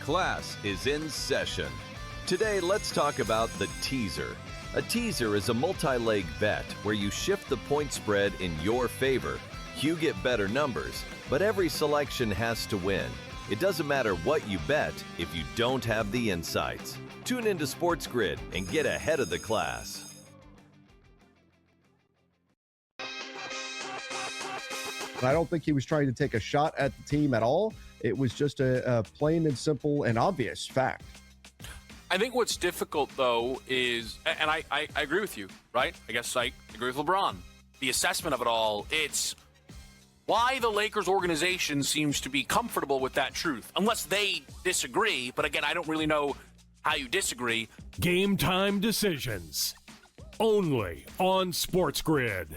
Class is in session. Today, let's talk about the teaser. A teaser is a multi-leg bet where you shift the point spread in your favor. You get better numbers, but every selection has to win. It doesn't matter what you bet if you don't have the insights. Tune into SportsGrid and get ahead of the class. I don't think he was trying to take a shot at the team at all. It was just a plain and simple and obvious fact. I think what's difficult, though, is, and I agree with you, right? I guess I agree with LeBron. The assessment of it all, it's why the Lakers organization seems to be comfortable with that truth, unless they disagree. But again, I don't really know how you disagree. Game time decisions, only on SportsGrid.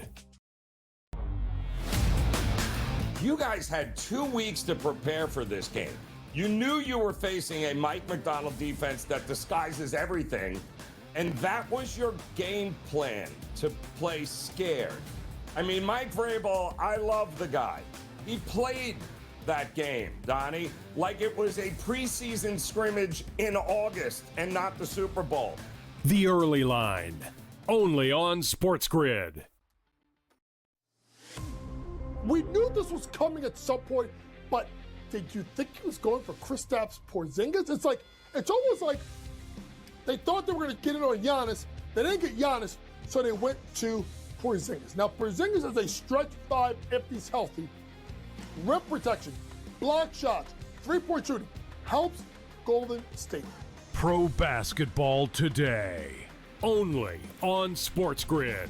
You guys had 2 weeks to prepare for this game. You knew you were facing a Mike McDonald defense that disguises everything, and that was your game plan, to play scared. I mean, Mike Vrabel, I love the guy. He played that game, Donnie, like it was a preseason scrimmage in August and not the Super Bowl. The early line, only on SportsGrid. We knew this was coming at some point, but did you think he was going for Kristaps Porzingis? It's almost like they thought they were going to get it on Giannis. They didn't get Giannis, so they went to Porzingis. Now, Porzingis is a stretch five if he's healthy. Rim protection, block shots, three-point shooting, helps Golden State. Pro basketball today, only on SportsGrid.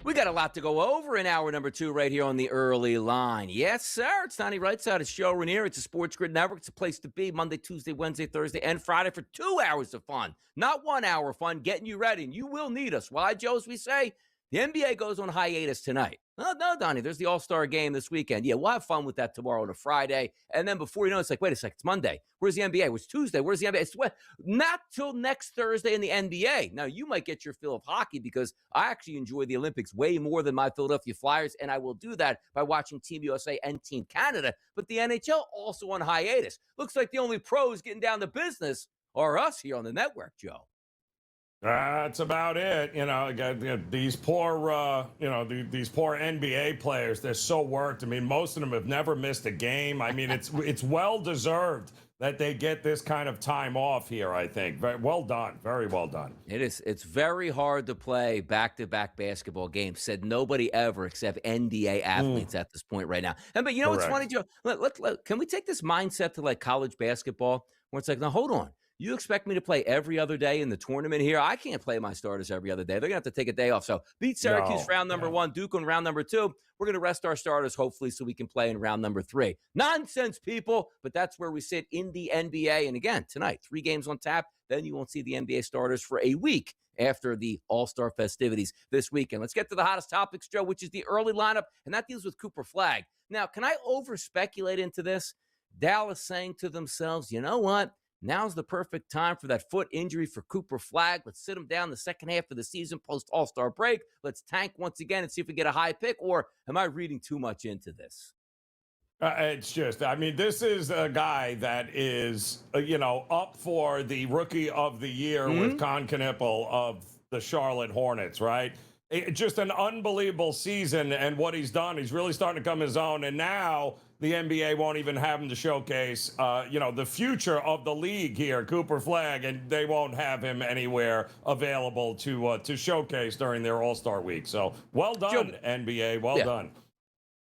We got a lot to go over in hour number 2 right here on the early line. Yes, sir. It's Donnie Rightside of Show Rainier. It's a SportsGrid Network. It's a place to be Monday, Tuesday, Wednesday, Thursday, and Friday for 2 hours of fun. Not 1 hour of fun, getting you ready. And you will need us. Why, Joe, as we say, the NBA goes on hiatus tonight. No, Donnie, there's the All-Star game this weekend. Yeah, we'll have fun with that tomorrow on a Friday. And then before you know it, it's like, wait a second, it's Monday. Where's the NBA? It was Tuesday. Where's the NBA? It's not till next Thursday in the NBA. Now, you might get your fill of hockey because I actually enjoy the Olympics way more than my Philadelphia Flyers, and I will do that by watching Team USA and Team Canada. But the NHL also on hiatus. Looks like the only pros getting down to business are us here on the network, Joe. That's about it. These poor, these poor NBA players, they're so worked. I mean, most of them have never missed a game. I mean, it's well-deserved that they get this kind of time off here, I think. Very well done. Very well done. It is. It's very hard to play back-to-back basketball games, said nobody ever except NBA athletes at this point right now. But you know what's funny, Joe? Can we take this mindset to, like, college basketball where it's like, now, hold on. You expect me to play every other day in the tournament here? I can't play my starters every other day. They're going to have to take a day off. So beat Syracuse round number 1, Duke on round number 2. We're going to rest our starters, hopefully, so we can play in round number 3. Nonsense, people, but that's where we sit in the NBA. And again, tonight, 3 games on tap. Then you won't see the NBA starters for a week after the All-Star festivities this weekend. Let's get to the hottest topics, Joe, which is the early lineup, and that deals with Cooper Flagg. Now, can I over-speculate into this? Dallas saying to themselves, you know what? Now's the perfect time for that foot injury for Cooper Flagg. Let's sit him down the second half of the season post-All-Star break. Let's tank once again and see if we get a high pick. Or am I reading too much into this? It's just, I mean, this is a guy that is, up for the Rookie of the Year with Con Knippel of the Charlotte Hornets, right? Just an unbelievable season, and what he's done, he's really starting to come his own, and now the NBA won't even have him to showcase, the future of the league here, Cooper Flagg, and they won't have him anywhere available to showcase during their All-Star week. So well done, NBA, well done.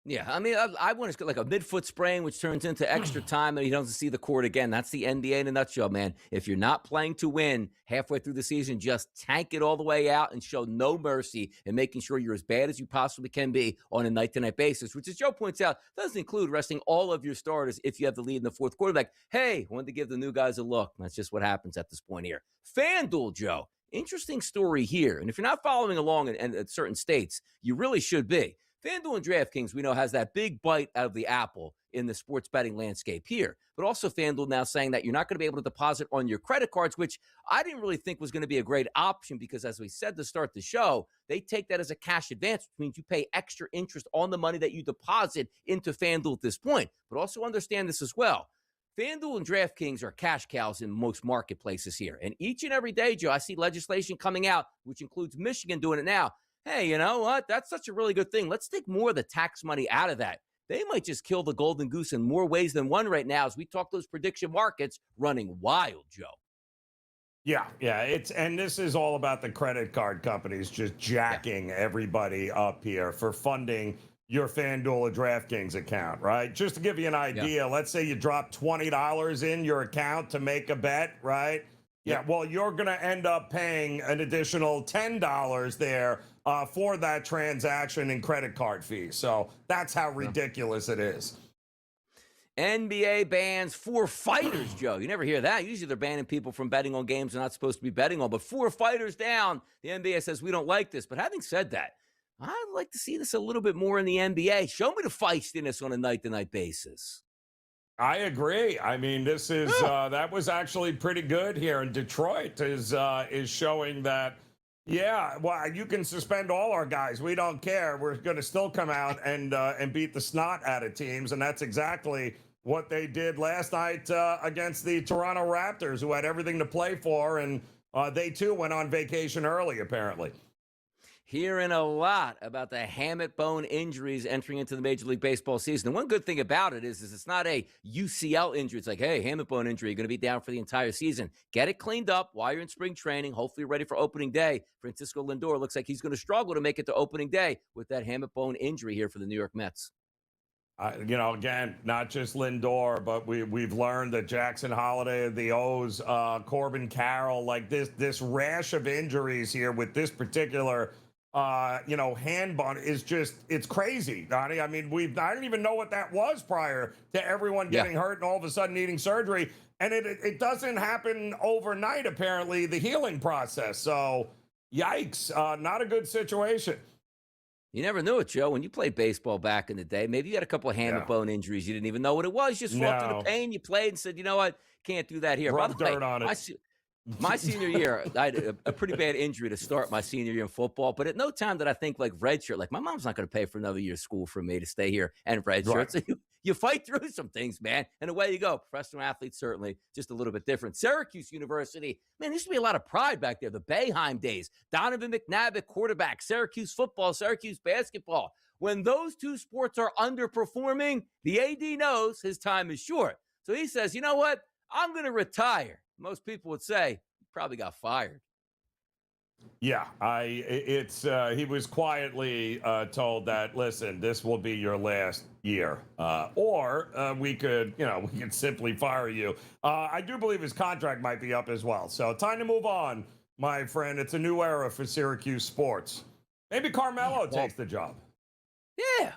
Yeah, I mean, I want to get like a midfoot sprain, which turns into extra time, and he doesn't see the court again. That's the NBA in a nutshell, man. If you're not playing to win halfway through the season, just tank it all the way out and show no mercy in making sure you're as bad as you possibly can be on a night-to-night basis, which, as Joe points out, doesn't include resting all of your starters if you have the lead in the fourth quarter. Like, hey, wanted to give the new guys a look. That's just what happens at this point here. FanDuel, Joe. Interesting story here. And if you're not following along in certain states, you really should be. FanDuel and DraftKings, we know, has that big bite out of the apple in the sports betting landscape here. But also FanDuel now saying that you're not going to be able to deposit on your credit cards, which I didn't really think was going to be a great option because, as we said to start the show, they take that as a cash advance, which means you pay extra interest on the money that you deposit into FanDuel at this point. But also understand this as well. FanDuel and DraftKings are cash cows in most marketplaces here. And each and every day, Joe, I see legislation coming out, which includes Michigan doing it now. Hey, you know what? That's such a really good thing. Let's take more of the tax money out of that. They might just kill the golden goose in more ways than one right now as we talk those prediction markets running wild, Joe. Yeah. And this is all about the credit card companies just jacking everybody up here for funding your FanDuel or DraftKings account, right? Just to give you an idea, let's say you drop $20 in your account to make a bet, right? Yeah, well, you're going to end up paying an additional $10 there for that transaction and credit card fees. So that's how ridiculous it is. NBA bans 4 fighters, Joe. You never hear that. Usually they're banning people from betting on games they're not supposed to be betting on. But 4 fighters down. The NBA says we don't like this. But having said that, I'd like to see this a little bit more in the NBA. Show me the feistiness on a night-to-night basis. I agree. I mean, this is that was actually pretty good here. And Detroit is showing that, yeah, well, you can suspend all our guys. We don't care. We're going to still come out and beat the snot out of teams. And that's exactly what they did last night against the Toronto Raptors, who had everything to play for. And they, too, went on vacation early, apparently. Hearing a lot about the hamate bone injuries entering into the Major League Baseball season. And one good thing about it is it's not a UCL injury. It's like, hey, hamate bone injury, you're going to be down for the entire season. Get it cleaned up while you're in spring training, hopefully ready for opening day. Francisco Lindor looks like he's going to struggle to make it to opening day with that hamate bone injury here for the New York Mets. Again, not just Lindor, but we've learned that Jackson Holiday of the O's, Corbin Carroll, like this rash of injuries here with this particular hand bun is just, it's crazy, Donnie. I mean, I didn't even know what that was prior to everyone getting hurt and all of a sudden needing surgery. And it doesn't happen overnight, apparently, the healing process. So, yikes, not a good situation. You never knew it, Joe. When you played baseball back in the day, maybe you had a couple of hamate bone injuries. You didn't even know what it was. You just walked through the pain, you played and said, you know what, can't do that here. Rub dirt on it. My senior year, I had a pretty bad injury to start my senior year in football, but at no time did I think like redshirt. Like my mom's not going to pay for another year's school for me to stay here and redshirt. Right. So you fight through some things, man, and away you go. Professional athletes, certainly, just a little bit different. Syracuse University, man, there used to be a lot of pride back there. The Boeheim days, Donovan McNabb, quarterback, Syracuse football, Syracuse basketball. When those two sports are underperforming, the AD knows his time is short. So he says, you know what? I'm going to retire. Most people would say he probably got fired. Yeah, he was quietly told that, listen, this will be your last year, or we could simply fire you. I do believe his contract might be up as well. So time to move on, my friend. It's a new era for Syracuse sports. Maybe Carmelo takes the job. Yeah,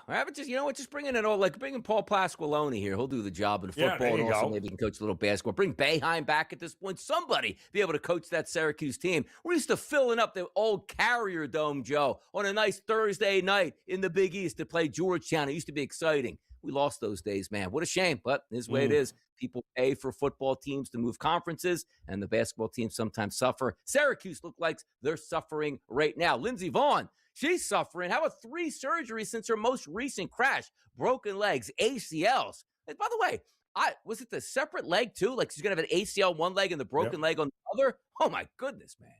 just bring in Paul Pasqualoni here. He'll do the job in football, and also maybe he can coach a little basketball. Bring Boeheim back at this point. Somebody be able to coach that Syracuse team. We're used to filling up the old Carrier Dome, Joe, on a nice Thursday night in the Big East to play Georgetown. It used to be exciting. We lost those days, man. What a shame, but this way it is. People pay for football teams to move conferences, and the basketball teams sometimes suffer. Syracuse look like they're suffering right now. Lindsey Vaughn, she's suffering. How about 3 surgeries since her most recent crash? Broken legs, ACLs. And by the way, was it the separate leg too? Like she's going to have an ACL one leg and the broken leg on the other? Oh my goodness, man.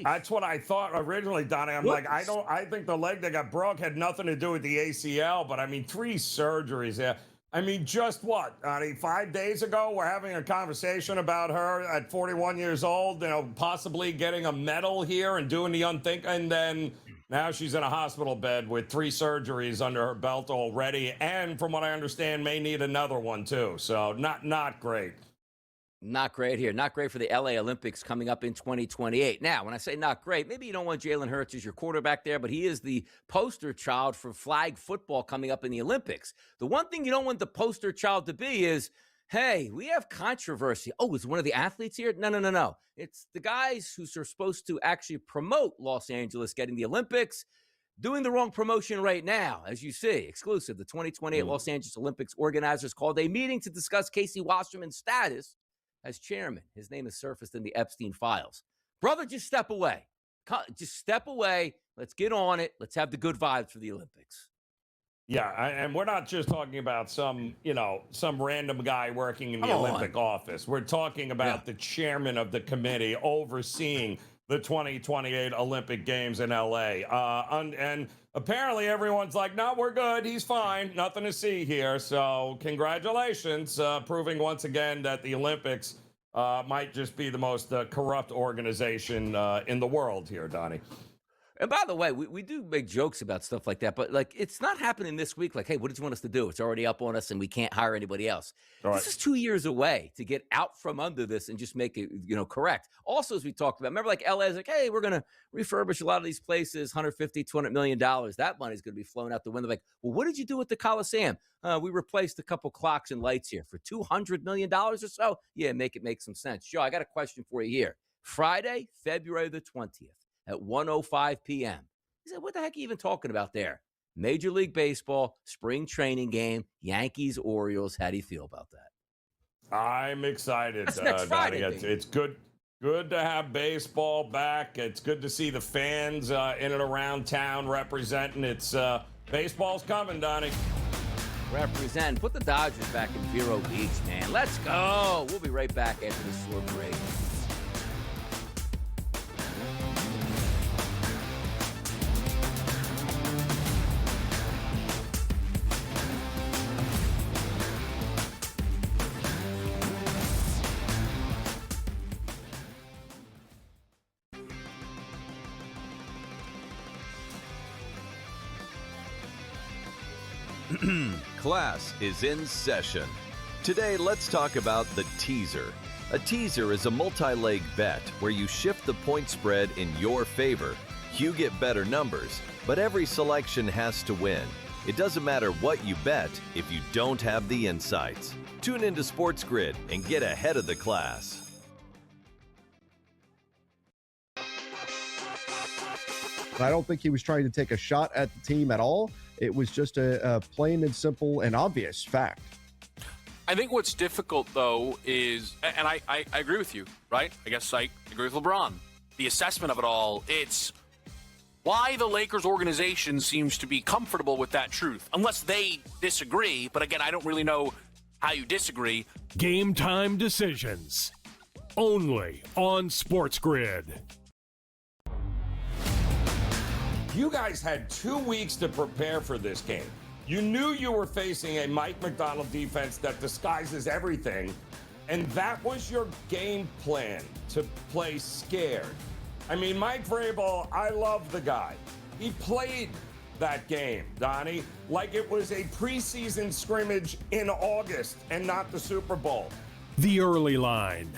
That's what I thought originally, Donnie. I think the leg that got broke had nothing to do with the ACL, but I mean, 3 surgeries. Yeah. I mean, just what, Donnie? 5 days ago, we're having a conversation about her at 41 years old, possibly getting a medal here and doing the unthinkable. And then now she's in a hospital bed with 3 surgeries under her belt already. And from what I understand, may need another one too. So not great. Not great here. Not great for the LA Olympics coming up in 2028. Now, when I say not great, maybe you don't want Jalen Hurts as your quarterback there, but he is the poster child for flag football coming up in the Olympics. The one thing you don't want the poster child to be is, hey, we have controversy. Oh, is one of the athletes here? No. It's the guys who are supposed to actually promote Los Angeles getting the Olympics. doing the wrong promotion right now, as you see. Exclusive. The 2028 Los Angeles Olympics organizers called a meeting to discuss Casey Wasserman's status as chairman. His name has surfaced in the Epstein files. Brother, just step away. Just step away. Let's get on it. Let's have the good vibes for the Olympics. Yeah, and we're not just talking about some random guy working in the Olympic office. We're talking about the chairman of the committee overseeing the 2028 Olympic Games in LA. And apparently everyone's like, no, we're good. He's fine. Nothing to see here. So congratulations, proving once again that the Olympics might just be the most corrupt organization in the world here, Donnie. And by the way, we do make jokes about stuff like that, but like it's not happening this week. Like, hey, what did you want us to do? It's already up on us and we can't hire anybody else. All this is 2 years away to get out from under this and just make it, correct. Also, as we talked about, remember like LA's like, hey, we're going to refurbish a lot of these places, $150, $200 million. That money's going to be flown out the window. Like, well, what did you do with the Coliseum? We replaced a couple clocks and lights here for $200 million or so. Yeah, make some sense. Joe, I got a question for you here. Friday, February the 20th. At 1:05 p.m. He said, what the heck are you even talking about there? Major League Baseball, spring training game, Yankees, Orioles. How do you feel about that? I'm excited. That's next Friday. It's good to have baseball back. It's good to see the fans in and around town representing. It's baseball's coming, Donnie. Represent. Put the Dodgers back in Vero Beach, man. Let's go. We'll be right back after this short break. Class is in session. Today, let's talk about the teaser. A teaser is a multi-leg bet where you shift the point spread in your favor. You get better numbers, but every selection has to win. It doesn't matter what you bet if you don't have the insights. Tune into SportsGrid and get ahead of the class. I don't think he was trying to take a shot at the team at all. It was just a plain and simple and obvious fact. I think what's difficult, though, is, and I agree with you, right? I guess I agree with LeBron. The assessment of it all, it's why the Lakers organization seems to be comfortable with that truth, unless they disagree. But again, I don't really know how you disagree. Game time decisions. Only on SportsGrid. You guys had 2 weeks to prepare for this game. You knew you were facing a Mike McDonald defense that disguises everything, and that was your game plan, to play scared. I mean, Mike Vrabel, I love the guy. He played that game, Donnie, like it was a preseason scrimmage in August and not the Super Bowl. The early line,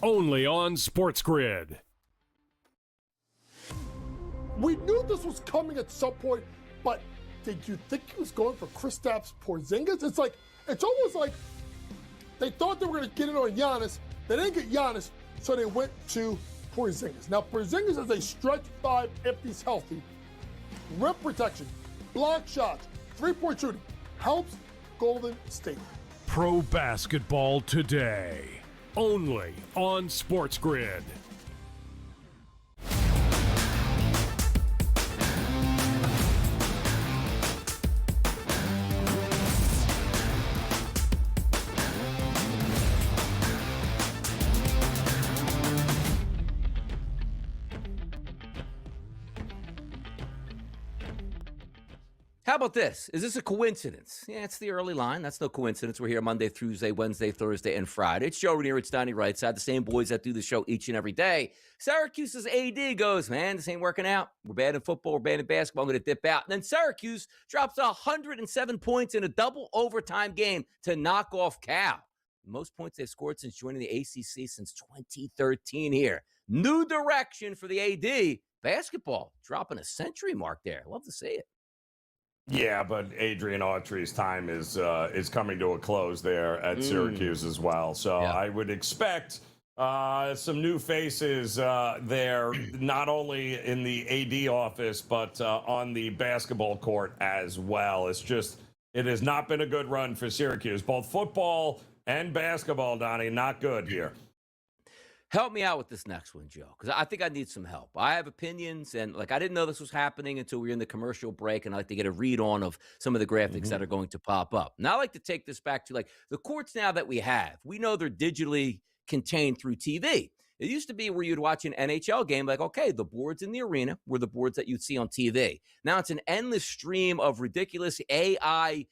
only on SportsGrid. We knew this was coming at some point, but did you think he was going for Kristaps Porzingis? It's almost like they thought they were going to get it on Giannis. They didn't get Giannis, so they went to Porzingis. Now, Porzingis is a stretch five if he's healthy. Rim protection, block shots, three-point shooting, helps Golden State. Pro basketball today, only on SportsGrid. How about this? Is this a coincidence? Yeah, it's the early line. That's no coincidence. We're here Monday, Tuesday, Wednesday, Thursday, and Friday. It's Joe Ranieri, it's Donnie Rightside, the same boys that do the show each and every day. Syracuse's AD goes, man, this ain't working out. We're bad in football. We're bad in basketball. I'm going to dip out. And then Syracuse drops 107 points in a double overtime game to knock off Cal. Most points they've scored since joining the ACC since 2013 here. New direction for the AD. Basketball dropping a century mark there. Love to see it. Yeah, but Adrian Autry's time is coming to a close there at Syracuse as well. So I would expect Some new faces there, not only in the AD office, but on the basketball court as well. It has not been a good run for Syracuse. Both football and basketball, Donnie, not good here. Help me out with this next one, Joe, because I think I need some help. I have opinions, and I didn't know this was happening until we were in the commercial break, and I like to get a read on of some of the graphics that are going to pop up. Now, I like to take this back to the courts now that we have. We know they're digitally contained through TV. It used to be where you'd watch an NHL game, okay, the boards in the arena were the boards that you'd see on TV. Now it's an endless stream of ridiculous AI,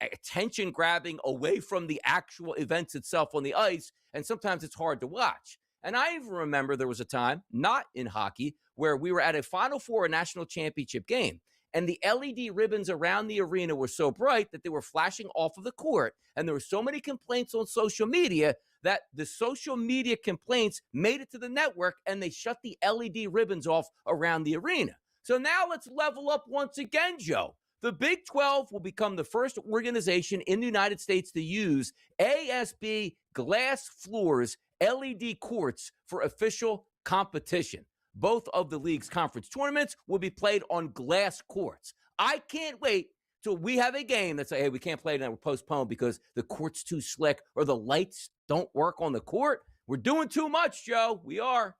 attention grabbing away from the actual events itself on the ice, and sometimes it's hard to watch. And I even remember there was a time, not in hockey, where we were at a Final Four, a national championship game, and the LED ribbons around the arena were so bright that they were flashing off of the court, and there were so many complaints on social media that the social media complaints made it to the network, and they shut the LED ribbons off around the arena. So now let's level up once again, Joe. The Big 12 will become the first organization in the United States to use ASB glass floors, LED courts for official competition. Both of the league's conference tournaments will be played on glass courts. I can't wait till we have a game that's hey, we can't play it and we're postponed because the court's too slick or the lights don't work on the court. We're doing too much, Joe. We are.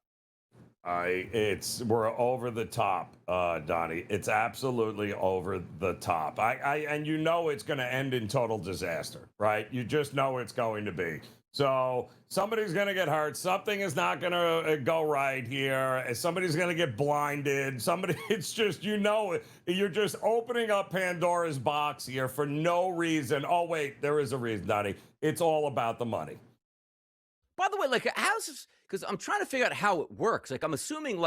We're over the top, Donnie. It's absolutely over the top. And you know it's going to end in total disaster, right? You just know it's going to be. So somebody's going to get hurt. Something is not going to go right here. Somebody's going to get blinded. It's just, you're just opening up Pandora's box here for no reason. Oh, wait, there is a reason, Donnie. It's all about the money. By the way, how's this? Because I'm trying to figure out how it works. I'm assuming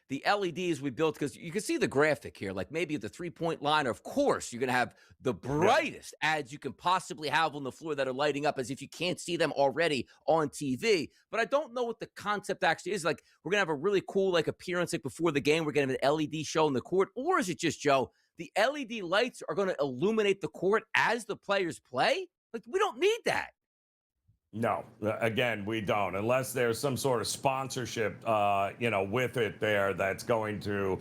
the LEDs we built, because you can see the graphic here, maybe at the 3-point line, of course, you're going to have the brightest ads you can possibly have on the floor that are lighting up as if you can't see them already on TV. But I don't know what the concept actually is. We're going to have a really cool, appearance before the game. We're going to have an LED show in the court. Or is it just, Joe, the LED lights are going to illuminate the court as the players play? We don't need that. No, again, we don't, unless there's some sort of sponsorship, with it there that's going to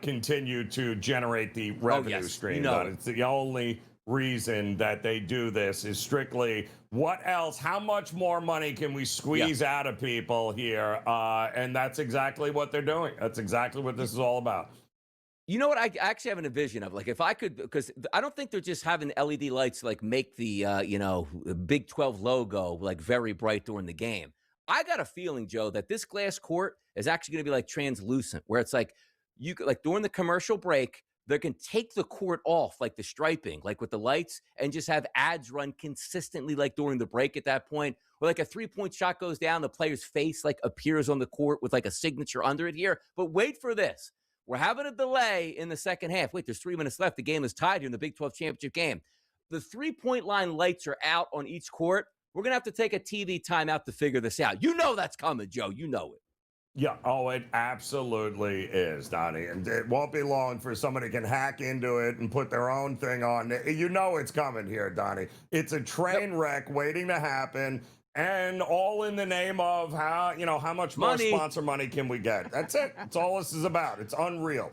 continue to generate the revenue stream. But it's the only reason that they do this is strictly what else? How much more money can we squeeze out of people here? And that's exactly what they're doing. That's exactly what this is all about. You know what? I actually have a vision of if I could, because I don't think they're just having LED lights make the Big 12 logo very bright during the game. I got a feeling, Joe, that this glass court is actually going to be translucent, where it's you could during the commercial break they can take the court off the striping, with the lights, and just have ads run consistently during the break at that point. Or a 3-point shot goes down, the player's face appears on the court with a signature under it here. But wait for this. We're having a delay in the second half. Wait, there's 3 minutes left. The game is tied here in the Big 12 championship game. The 3-point line lights are out on each court. We're going to have to take a TV timeout to figure this out. You know that's coming, Joe. You know it. Yeah. Oh, it absolutely is, Donnie. And it won't be long for somebody can hack into it and put their own thing on. You know it's coming here, Donnie. It's a train wreck waiting to happen. And all in the name of how much more sponsor money can we get? That's it. That's all this is about. It's unreal.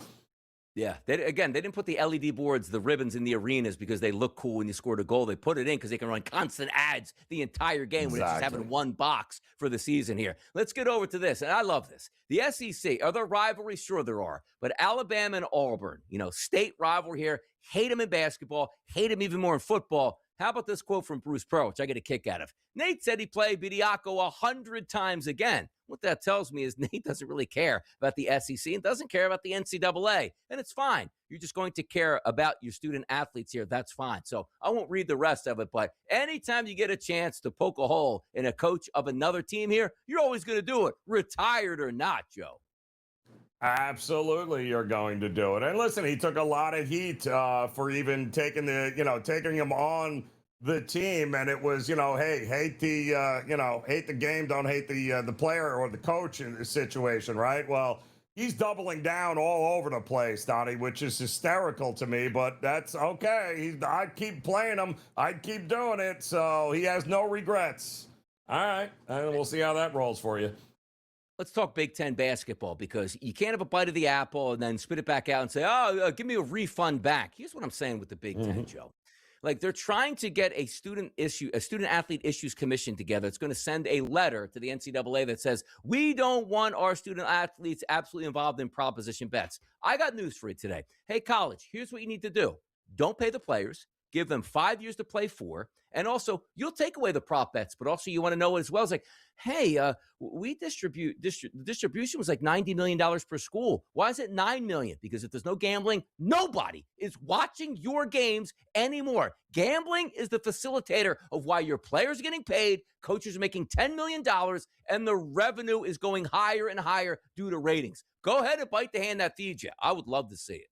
Yeah. They didn't put the LED boards, the ribbons in the arenas because they look cool when you scored a goal. They put it in because they can run constant ads the entire game when it's just having one box for the season here. Let's get over to this. And I love this. The SEC, are there rivalries? Sure there are. But Alabama and Auburn, state rivalry here. Hate them in basketball. Hate them even more in football. How about this quote from Bruce Pearl, which I get a kick out of? Nate said he played Bediako 100 times again. What that tells me is Nate doesn't really care about the SEC and doesn't care about the NCAA. And it's fine. You're just going to care about your student athletes here. That's fine. So I won't read the rest of it. But anytime you get a chance to poke a hole in a coach of another team here, you're always going to do it, retired or not, Joe. Absolutely, you're going to do it. And listen, he took a lot of heat for even taking him on the team, and it was, hey, hate the game, don't hate the player or the coach in this situation, right? Well, he's doubling down all over the place, Donnie, which is hysterical to me, but that's okay. I'd keep playing him. I'd keep doing it, so he has no regrets. All right. And we'll see how that rolls for you. Let's talk Big Ten basketball, because you can't have a bite of the apple and then spit it back out and say, give me a refund back. Here's what I'm saying with the Big Ten, Joe. Like, they're trying to get a student athlete issues commission together. It's going to send a letter to the NCAA that says, we don't want our student athletes absolutely involved in proposition bets. I got news for you today. Hey, college, here's what you need to do. Don't pay the players. Give them 5 years to play for. And also, you'll take away the prop bets, but also you want to know as well. It's like, hey, we the distribution was like $90 million per school. Why is it $9 million? Because if there's no gambling, nobody is watching your games anymore. Gambling is the facilitator of why your players are getting paid, coaches are making $10 million, and the revenue is going higher and higher due to ratings. Go ahead and bite the hand that feeds you. I would love to see it.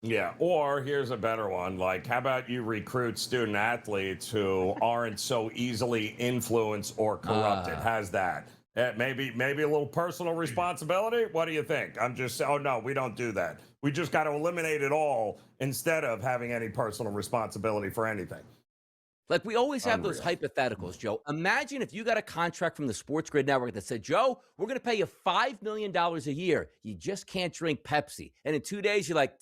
Yeah, or here's a better one. Like, how about you recruit student athletes who aren't so easily influenced or corrupted? How's that? Maybe a little personal responsibility? What do you think? Oh, no, we don't do that. We just got to eliminate it all instead of having any personal responsibility for anything. Like, we always have those hypotheticals, Joe. Imagine if you got a contract from the SportsGrid network that said, Joe, we're going to pay you $5 million a year. You just can't drink Pepsi. And in 2 days, you're like,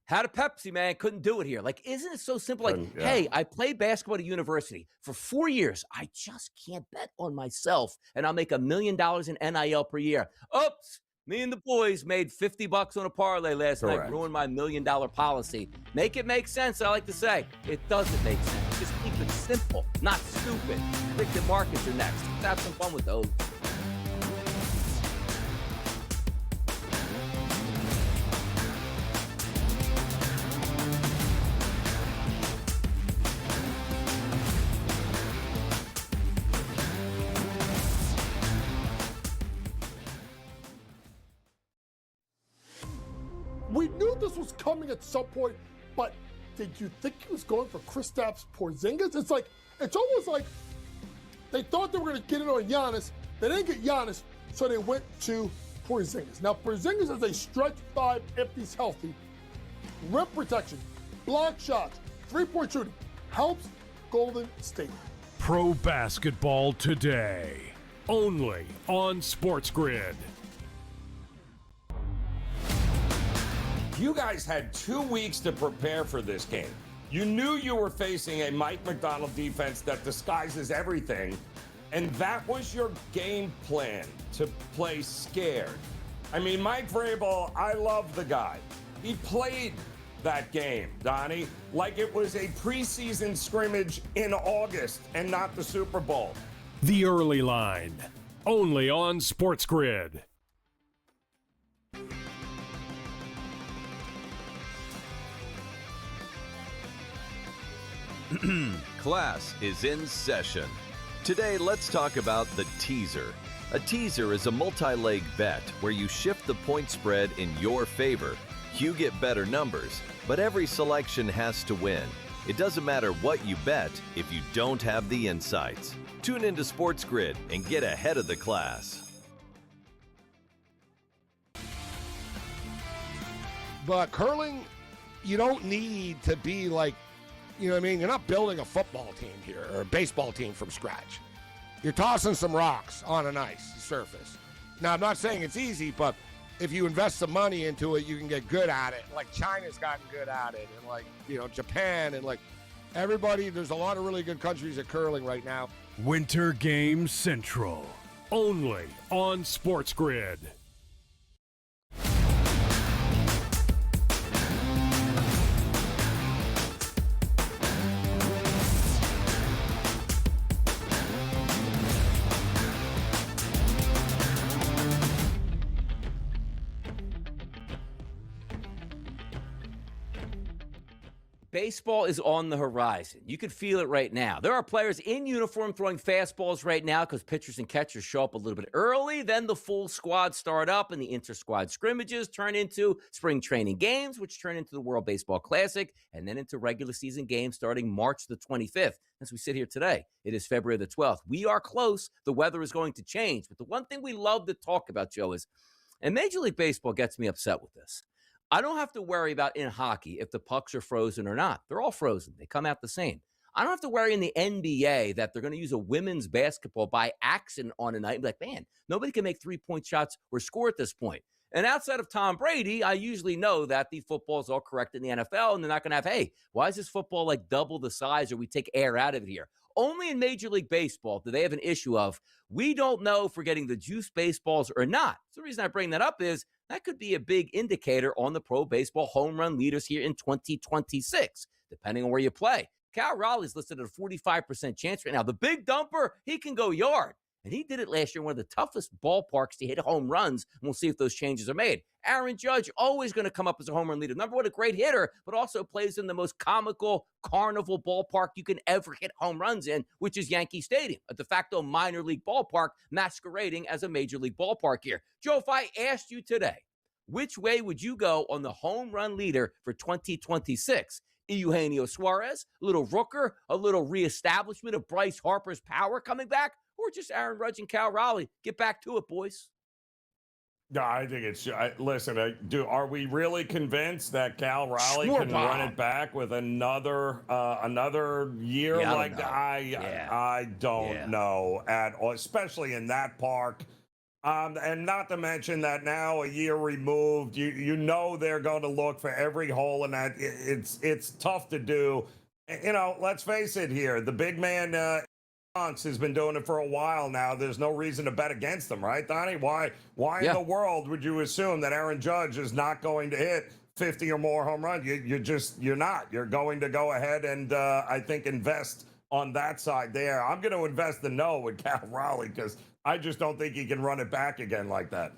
had a Pepsi, man. Couldn't do it here. Like, isn't it so simple? Like, hey, I played basketball at a university for 4 years. I just can't bet on myself, and I'll make $1 million in NIL per year. Oops. Me and the boys made $50 on a parlay last night, ruined my $1 million policy. Make it make sense, I like to say. It doesn't make sense. Just keep it simple, not stupid. Predictive markets are next. Let's have some fun with those. We knew this was coming at some point, but did you think he was going for Kristaps Porzingis? It's almost like they thought they were going to get it on Giannis. They didn't get Giannis, so they went to Porzingis. Now, Porzingis is a stretch five if he's healthy. Rim protection, block shots, three-point shooting, helps Golden State. Pro basketball today, only on SportsGrid. You guys had 2 weeks to prepare for this game. You knew you were facing a Mike McDonald defense that disguises everything, and that was your game plan, to play scared. I mean, Mike Vrabel, I love the guy. He played that game, Donnie, like it was a preseason scrimmage in August and not the Super Bowl. The Early Line, only on SportsGrid. Class is in session. Today, let's talk about the teaser. A teaser is a multi-leg bet where you shift the point spread in your favor. You get better numbers, but every selection has to win. It doesn't matter what you bet if you don't have the insights. Tune into SportsGrid and get ahead of the class. But curling, you don't need to be like, you know what I mean? You're not building a football team here or a baseball team from scratch. You're tossing some rocks on an ice surface. Now, I'm not saying it's easy, but if you invest some money into it, you can get good at it. Like China's gotten good at it, and like, you know, Japan, and like everybody, there's a lot of really good countries at curling right now. Winter Game Central, only on SportsGrid. Baseball is on the horizon. You can feel it right now. There are players in uniform throwing fastballs right now because pitchers and catchers show up a little bit early. Then the full squad start up and the inter-squad scrimmages turn into spring training games, which turn into the World Baseball Classic, and then into regular season games starting March the 25th. As we sit here today, it is February the 12th. We are close. The weather is going to change. But the one thing we love to talk about, Joe, is, and Major League Baseball gets me upset with this, I don't have to worry about in hockey if the pucks are frozen or not. They're all frozen. They come out the same. I don't have to worry in the NBA that they're going to use a women's basketball by accident on a night and be like, man, nobody can make 3-point shots or score at this point. And outside of Tom Brady, I usually know that the football is all correct in the NFL, and they're not going to have, hey, why is this football like double the size, or we take air out of it here? Only in Major League Baseball do they have an issue of, we don't know if we're getting the juice baseballs or not. So the reason I bring that up is that could be a big indicator on the pro baseball home run leaders here in 2026, depending on where you play. Cal Raleigh's listed at a 45% chance right now. The big dumper, he can go yard. And he did it last year in one of the toughest ballparks to hit home runs. And we'll see if those changes are made. Aaron Judge, always going to come up as a home run leader. Number one, a great hitter, but also plays in the most comical carnival ballpark you can ever hit home runs in, which is Yankee Stadium, a de facto minor league ballpark masquerading as a major league ballpark here. Joe, if I asked you today, which way would you go on the home run leader for 2026? Eugenio Suarez, a little Rooker, a little reestablishment of Bryce Harper's power coming back, or just Aaron Judge and Cal Raleigh? Get back to it, boys. No, I think it's. Listen, are we really convinced that Cal Raleigh can run it back with another year like that? I don't know at all, especially in that park. And not to mention that now a year removed, you know they're going to look for every hole in that. It's tough to do. You know, let's face it here. The big man has been doing it for a while now. There's no reason to bet against them, right, Donnie? Why in the world would you assume that Aaron Judge is not going to hit 50 or more home runs? You're not. You're going to go ahead and I think invest on that side there. I'm going to invest the no with Cal Raleigh because I just don't think he can run it back again like that.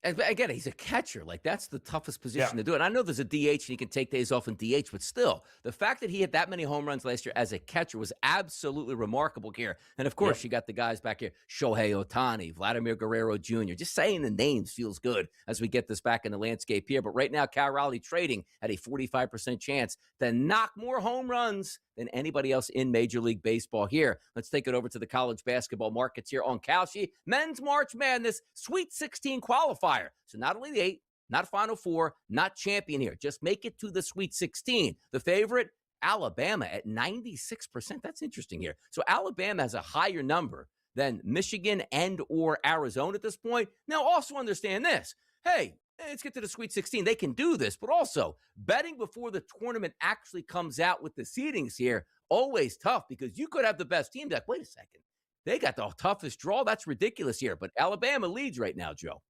And again, he's a catcher. Like, that's the toughest position to do it. And I know there's a DH and he can take days off in DH, but still, the fact that he hit that many home runs last year as a catcher was absolutely remarkable here. And of course, you got the guys back here, Shohei Ohtani, Vladimir Guerrero Jr. Just saying the names feels good as we get this back in the landscape here. But right now, Cal Raleigh trading at a 45% chance to knock more home runs than anybody else in Major League Baseball here. Let's take it over to the college basketball markets here on Kalshi. Men's March Madness Sweet 16 qualifier. So not only the 8, not Final Four, not champion here. Just make it to the Sweet 16. The favorite, Alabama at 96%. That's interesting here. So Alabama has a higher number than Michigan and or Arizona at this point. Now also understand this. Hey, let's get to the Sweet 16. They can do this, but also betting before the tournament actually comes out with the seedings here, always tough because you could have the best team. Like, wait a second. They got the toughest draw. That's ridiculous here. But Alabama leads right now, Joe.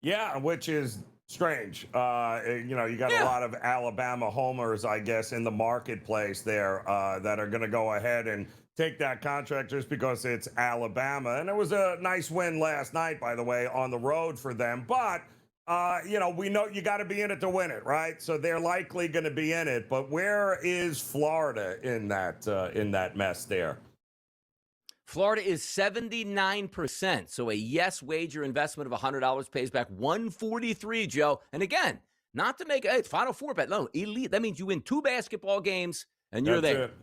Yeah, which is strange. You got a lot of Alabama homers, I guess, in the marketplace there that are going to go ahead and take that contract just because it's Alabama. And it was a nice win last night, by the way, on the road for them. But we know you got to be in it to win it, right? So they're likely going to be in it. But where is Florida in that mess there? Florida is 79%. So a yes wager investment of $100 pays back $143, Joe. And again, not to make a Final Four bet. No, elite. That means you win 2 basketball games and you're there. It.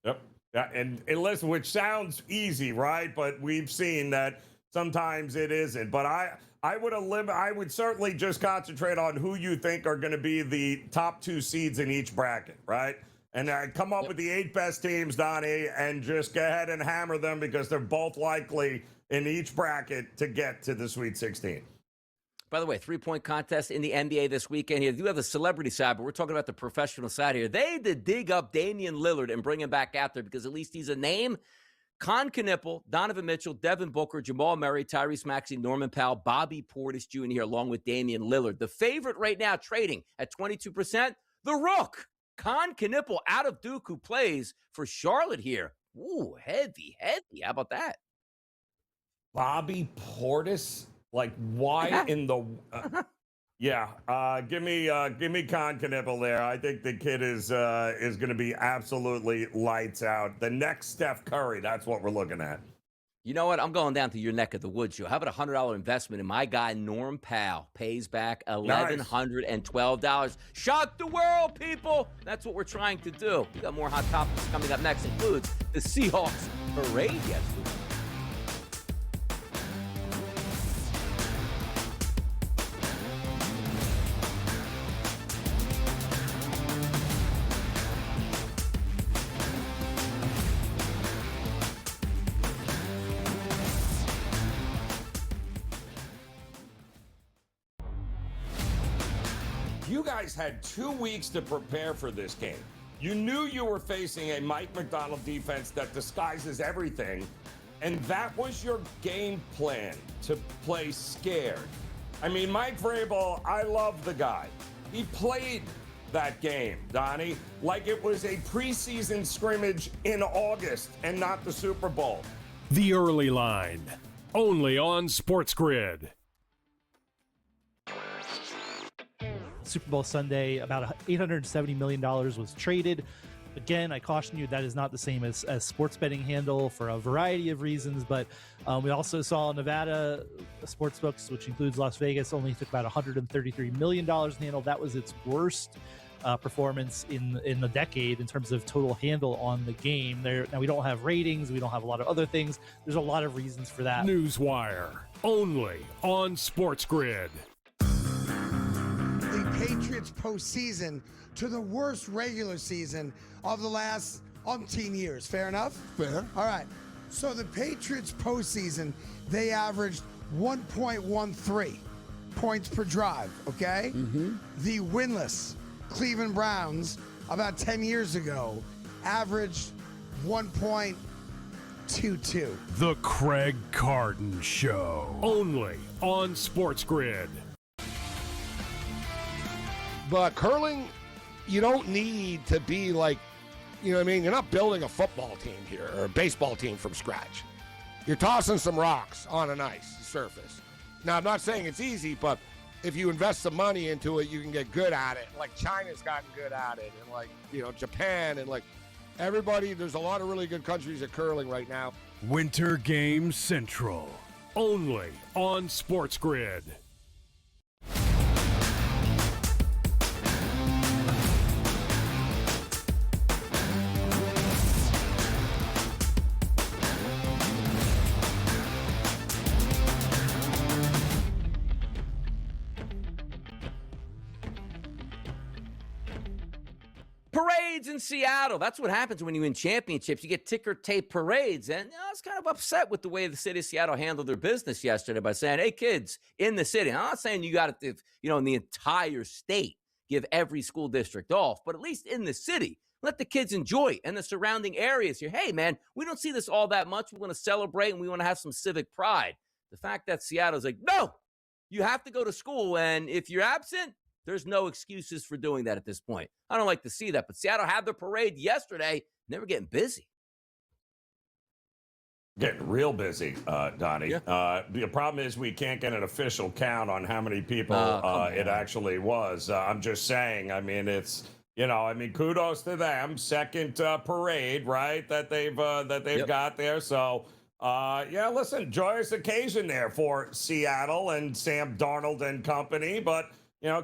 Yep. Yeah, and listen, which sounds easy, right? But we've seen that sometimes it isn't. But I would certainly just concentrate on who you think are going to be the top 2 seeds in each bracket, right? And come up with the 8 best teams, Donnie, and just go ahead and hammer them because they're both likely in each bracket to get to the Sweet 16. By the way, 3-point contest in the NBA this weekend here. You have the celebrity side, but we're talking about the professional side here. They had to dig up Damian Lillard and bring him back out there because at least he's a name. Con Knippel, Donovan Mitchell, Devin Booker, Jamal Murray, Tyrese Maxey, Norman Powell, Bobby Portis Jr. here, along with Damian Lillard. The favorite right now trading at 22%, the Rook. Con Knippel out of Duke, who plays for Charlotte here. Ooh, heavy. How about that? Bobby Portis? Like, why in the... give me Con Knippel there. I think the kid is going to be absolutely lights out. The next Steph Curry, that's what we're looking at. You know what? I'm going down to your neck of the woods, Joe. How about a $100 investment in my guy, Norm Powell? Pays back $1,112. Shock the world, people! That's what we're trying to do. We got more hot topics coming up next. Includes the Seahawks parade yesterday. You guys had 2 weeks to prepare for this game. You knew you were facing a Mike McDonald defense that disguises everything, and that was your game plan, to play scared. I mean, Mike Vrabel, I love the guy. He played that game, Donnie, like it was a preseason scrimmage in August and not the Super Bowl. The Early Line, only on SportsGrid. Super Bowl Sunday, about $870 million was traded. Again, I caution you, that is not the same as sports betting handle for a variety of reasons, but we also saw Nevada sportsbooks, which includes Las Vegas, only took about $133 million in handle. That was its worst performance in a decade in terms of total handle on the game. Now, we don't have ratings. We don't have a lot of other things. There's a lot of reasons for that. Newswire, only on SportsGrid. The Patriots postseason to the worst regular season of the last umpteen years. Fair enough? Fair. All right. So the Patriots postseason, they averaged 1.13 points per drive, okay? Mm-hmm. The winless Cleveland Browns about 10 years ago averaged 1.22. The Craig Carton Show, only on SportsGrid. But curling, you don't need to be like, you know what I mean? You're not building a football team here or a baseball team from scratch. You're tossing some rocks on a nice surface. Now, I'm not saying it's easy, but if you invest some money into it, you can get good at it. Like China's gotten good at it, and like, you know, Japan, and like everybody, there's a lot of really good countries at curling right now. Winter Games Central, only on SportsGrid. Parades in Seattle. That's what happens when you win championships. You get ticker tape parades. And I was kind of upset with the way the city of Seattle handled their business yesterday by saying, hey, kids in the city. I'm not saying you got to, in the entire state, give every school district off, but at least in the city, let the kids enjoy it and the surrounding areas here. Hey, man, we don't see this all that much. We want to celebrate and we want to have some civic pride. The fact that Seattle's like, no, you have to go to school. And if you're absent, there's no excuses for doing that at this point. I don't like to see that, but Seattle had their parade yesterday. They were getting busy. Getting real busy, Donnie. Yeah. The problem is we can't get an official count on how many people it actually was. I'm just saying, I mean, it's, kudos to them. Second parade, right, that they've got there. So, listen, joyous occasion there for Seattle and Sam Darnold and company, but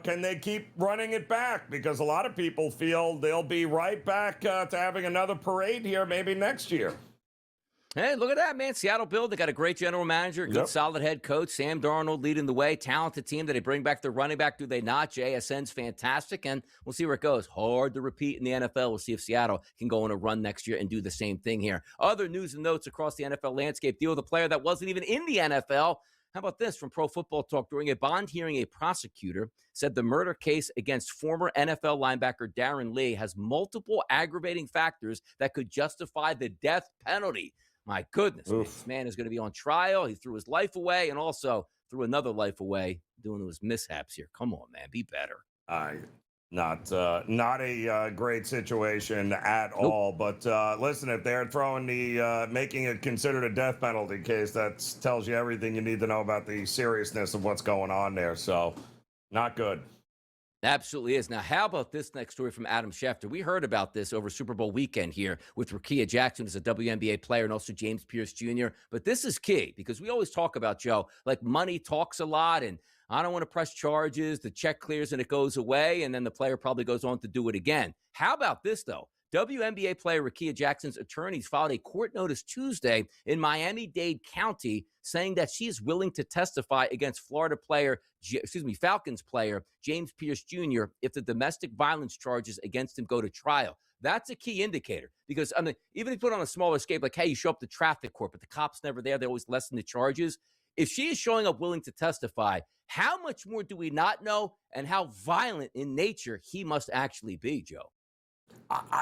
can they keep running it back? Because a lot of people feel they'll be right back to having another parade here maybe next year. Hey, look at that, man. Seattle build. They got a great general manager, good solid head coach. Sam Darnold leading the way. Talented team. Did they bring back their running back? Do they not? JSN's fantastic, and we'll see where it goes. Hard to repeat in the NFL. We'll see if Seattle can go on a run next year and do the same thing here. Other news and notes across the NFL landscape. Deal with a player that wasn't even in the NFL. How about this from Pro Football Talk? During a bond hearing, a prosecutor said the murder case against former NFL linebacker Darren Lee has multiple aggravating factors that could justify the death penalty. My goodness, man, this man is going to be on trial. He threw his life away and also threw another life away doing those mishaps here. Come on, man, be better. Not a great situation at all. But listen, if they're throwing making it considered a death penalty case, that tells you everything you need to know about the seriousness of what's going on there. So, not good. Absolutely is. Now, how about this next story from Adam Schefter? We heard about this over Super Bowl weekend here with Rickea Jackson as a WNBA player and also James Pierce Jr. But this is key because we always talk about, Joe, like money talks a lot and I don't want to press charges. The check clears and it goes away, and then the player probably goes on to do it again. How about this, though? WNBA player Rickea Jackson's attorneys filed a court notice Tuesday in Miami-Dade County saying that she is willing to testify against Falcons player James Pierce Jr. if the domestic violence charges against him go to trial. That's a key indicator because, even if you put on a smaller scale, like, hey, you show up to traffic court, but the cop's never there, they always lessen the charges. If she is showing up willing to testify, how much more do we not know, and how violent in nature he must actually be, Joe?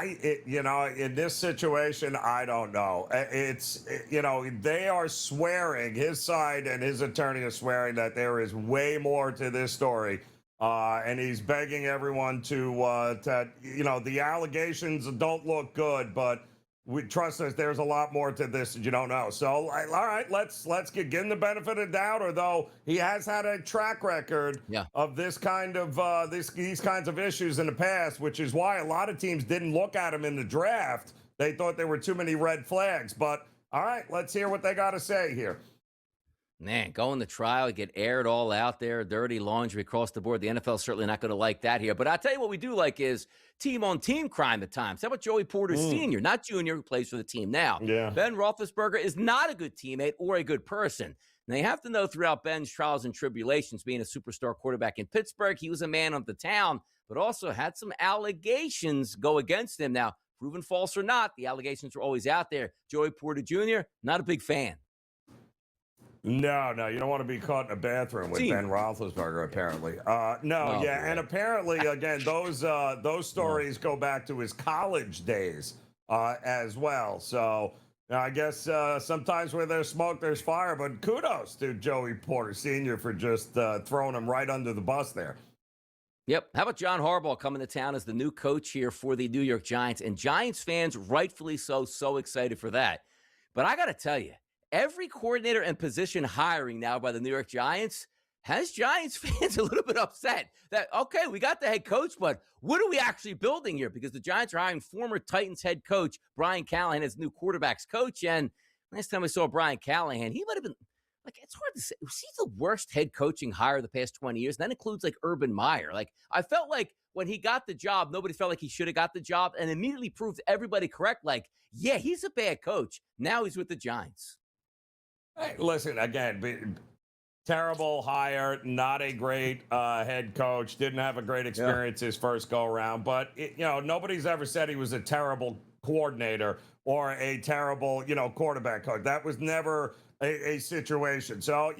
In this situation, I don't know. They are swearing, his side and his attorney are swearing that there is way more to this story. And he's begging everyone the allegations don't look good, but we trust us. There's a lot more to this that you don't know. So, all right, let's give him the benefit of the doubt. Although he has had a track record of this kind of these kinds of issues in the past, which is why a lot of teams didn't look at him in the draft. They thought there were too many red flags. But all right, let's hear what they got to say here. Man, going to trial, get aired all out there, dirty laundry across the board. The NFL's certainly not going to like that here. But I'll tell you what we do like is team-on-team crime at times. How about Joey Porter Sr., not Jr., who plays for the team now? Yeah. Ben Roethlisberger is not a good teammate or a good person. And they have to know throughout Ben's trials and tribulations, being a superstar quarterback in Pittsburgh, he was a man of the town, but also had some allegations go against him. Now, proven false or not, the allegations were always out there. Joey Porter Jr., not a big fan. No, you don't want to be caught in a bathroom with Ben Roethlisberger, apparently. And apparently, again, those stories go back to his college days as well. So I guess sometimes where there's smoke, there's fire. But kudos to Joey Porter Sr. for just throwing him right under the bus there. Yep. How about John Harbaugh coming to town as the new coach here for the New York Giants? And Giants fans, rightfully so excited for that. But I got to tell you, every coordinator and position hiring now by the New York Giants has Giants fans a little bit upset that, okay, we got the head coach, but what are we actually building here? Because the Giants are hiring former Titans head coach Brian Callahan as new quarterbacks coach. And last time we saw Brian Callahan, he might have been, it's hard to say. Was he the worst head coaching hire of the past 20 years? And that includes, Urban Meyer. I felt like when he got the job, nobody felt like he should have got the job, and immediately proved everybody correct. Yeah, he's a bad coach. Now he's with the Giants. Hey, listen, again, terrible hire, not a great head coach, didn't have a great experience his first go-around, but, nobody's ever said he was a terrible coordinator or a terrible, quarterback coach. That was never a situation. So,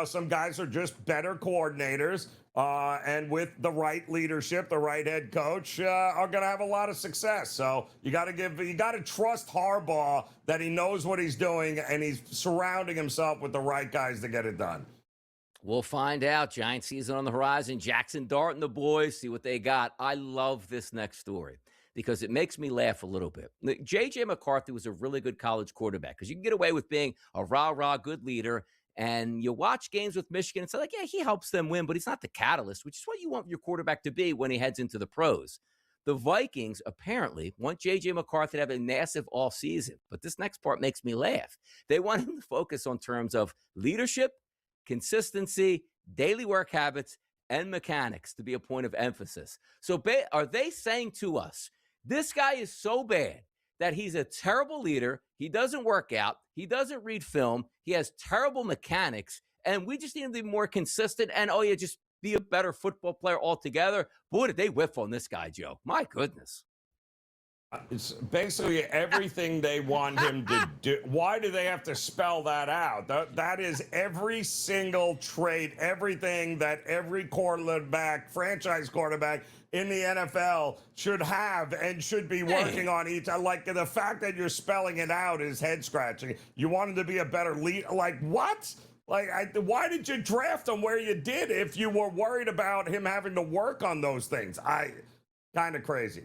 some guys are just better coordinators, and with the right leadership, the right head coach, are going to have a lot of success. So you got to trust Harbaugh that he knows what he's doing and he's surrounding himself with the right guys to get it done. We'll find out. Giant season on the horizon. Jackson Dart and the boys, see what they got. I love this next story because it makes me laugh a little bit. J.J. McCarthy was a really good college quarterback because you can get away with being a rah-rah good leader. And you watch games with Michigan and say, he helps them win, but he's not the catalyst, which is what you want your quarterback to be when he heads into the pros. The Vikings apparently want J.J. McCarthy to have a massive offseason, but this next part makes me laugh. They want him to focus on terms of leadership, consistency, daily work habits, and mechanics to be a point of emphasis. So are they saying to us, this guy is so bad that he's a terrible leader, he doesn't work out, he doesn't read film, he has terrible mechanics, and we just need him to be more consistent and, just be a better football player altogether? Boy, did they whiff on this guy, Joe. My goodness. It's basically everything they want him to do. Why do they have to spell that out? That is every single trait, everything that every franchise quarterback in the NFL should have and should be working on each. The fact that you're spelling it out is head scratching. You want him to be a better leader. What? Why did you draft him where you did if you were worried about him having to work on those things? Kind of crazy.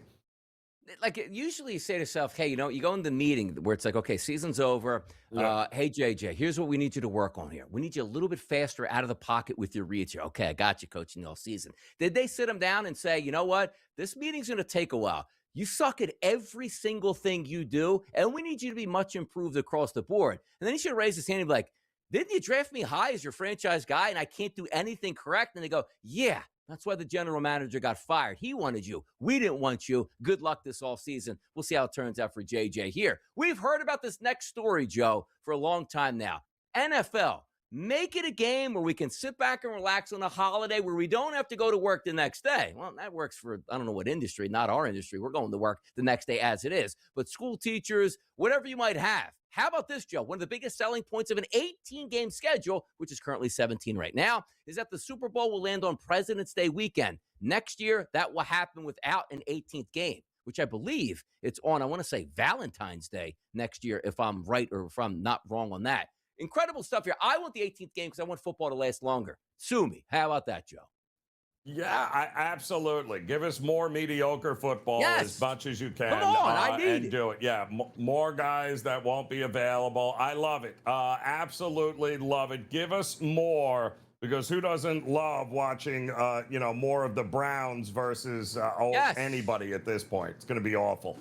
Usually you say to yourself, hey, you go in the meeting where it's okay, season's over. Hey, JJ, here's what we need you to work on here. We need you a little bit faster out of the pocket with your reads here. Okay, I got you, coaching all season. Did they sit him down and say, you know what? This meeting's going to take a while. You suck at every single thing you do, and we need you to be much improved across the board. And then he should raise his hand and be like, didn't you draft me high as your franchise guy and I can't do anything correct? And they go, yeah. That's why the general manager got fired. He wanted you. We didn't want you. Good luck this offseason. We'll see how it turns out for JJ here. We've heard about this next story, Joe, for a long time now. NFL Make it a game where we can sit back and relax on a holiday where we don't have to go to work the next day. Well, that works for, I don't know what industry, not our industry. We're going to work the next day as it is. But school teachers, whatever you might have. How about this, Joe? One of the biggest selling points of an 18-game schedule, which is currently 17 right now, is that the Super Bowl will land on President's Day weekend. Next year, that will happen without an 18th game, which I believe it's on, I want to say, Valentine's Day next year, if I'm right or if I'm not wrong on that. Incredible stuff here. I want the 18th game because I want football to last longer. Sue me. How about that, Joe? Yeah, absolutely. Give us more mediocre football as much as you can. Come on, I need and it. do it. Yeah, more guys that won't be available. I love it. Absolutely love it. Give us more, because who doesn't love watching, more of the Browns versus anybody at this point? It's going to be awful.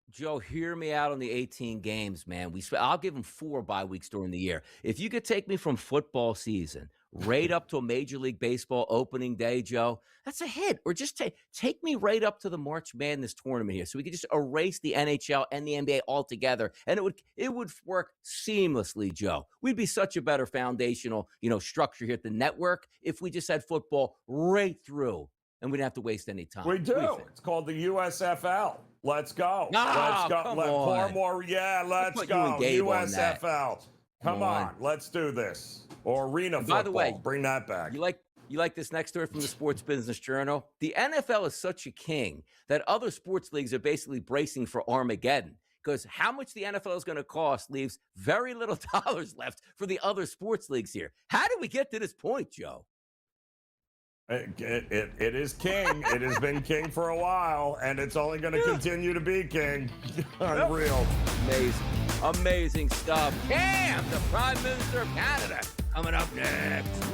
Joe, hear me out on the 18 games, man. I'll give them 4 bye weeks during the year. If you could take me from football season right up to a Major League Baseball opening day, Joe, that's a hit. Or just take me right up to the March Madness tournament here, so we could just erase the NHL and the NBA altogether, and it would work seamlessly, Joe. We'd be such a better foundational, structure here at the network if we just had football right through, and we didn't have to waste any time. We do. It's called the USFL. Let's go. No, let's go. come Pour on. more. Yeah, let's go. USFL. Come on. Let's do this. Or arena football. By the way, bring that back. You like this next story from the Sports Business Journal? The NFL is such a king that other sports leagues are basically bracing for Armageddon, because how much the NFL is going to cost leaves very little dollars left for the other sports leagues here. How did we get to this point, Joe? It is king. It has been king for a while, and it's only going to continue to be king. Unreal. Amazing stuff. Cam, the Prime Minister of Canada, coming up next.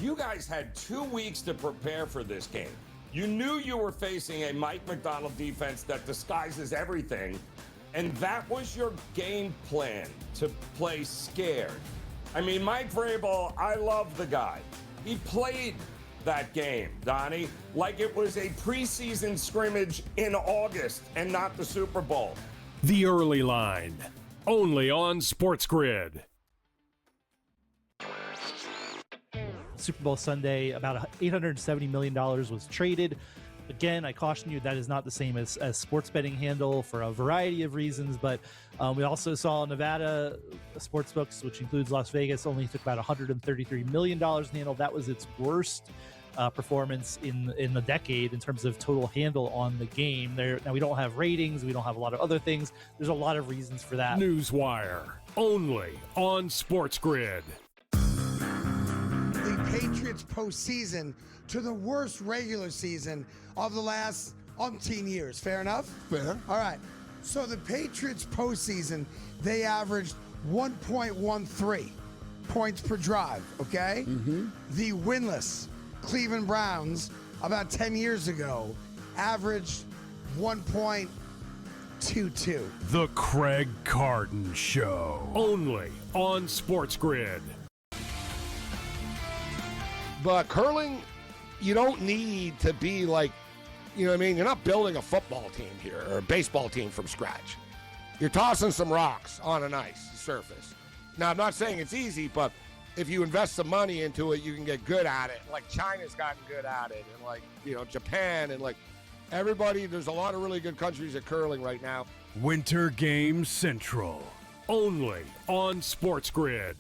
You guys had 2 weeks to prepare for this game. You knew you were facing a Mike McDonald defense that disguises everything, and that was your game plan, to play scared. I mean, Mike Vrabel, I love the guy. He played that game, Donnie, like it was a preseason scrimmage in August and not the Super Bowl. The Early Line, only on SportsGrid. Super Bowl Sunday, about $870 million was traded. Again, I caution you, that is not the same as sports betting handle for a variety of reasons, but we also saw Nevada sportsbooks, which includes Las Vegas, only took about $133 million in handle. That was its worst performance in the decade in terms of total handle on the game. Now, we don't have ratings, we don't have a lot of other things. There's a lot of reasons for that. Newswire, only on SportsGrid. The Patriots postseason to the worst regular season of the last umpteen years. Fair enough? Fair. All right. So the Patriots postseason, they averaged 1.13 points per drive, okay? Mm-hmm. The winless Cleveland Browns about 10 years ago averaged 1.22. The Craig Carton Show, only on SportsGrid. But curling, you don't need to be like, you're not building a football team here or a baseball team from scratch. You're tossing some rocks on an ice surface. Now, I'm not saying it's easy, but if you invest some money into it, you can get good at it. Like China's gotten good at it, and Japan, and everybody, there's a lot of really good countries at curling right now. Winter Game Central, only on SportsGrid.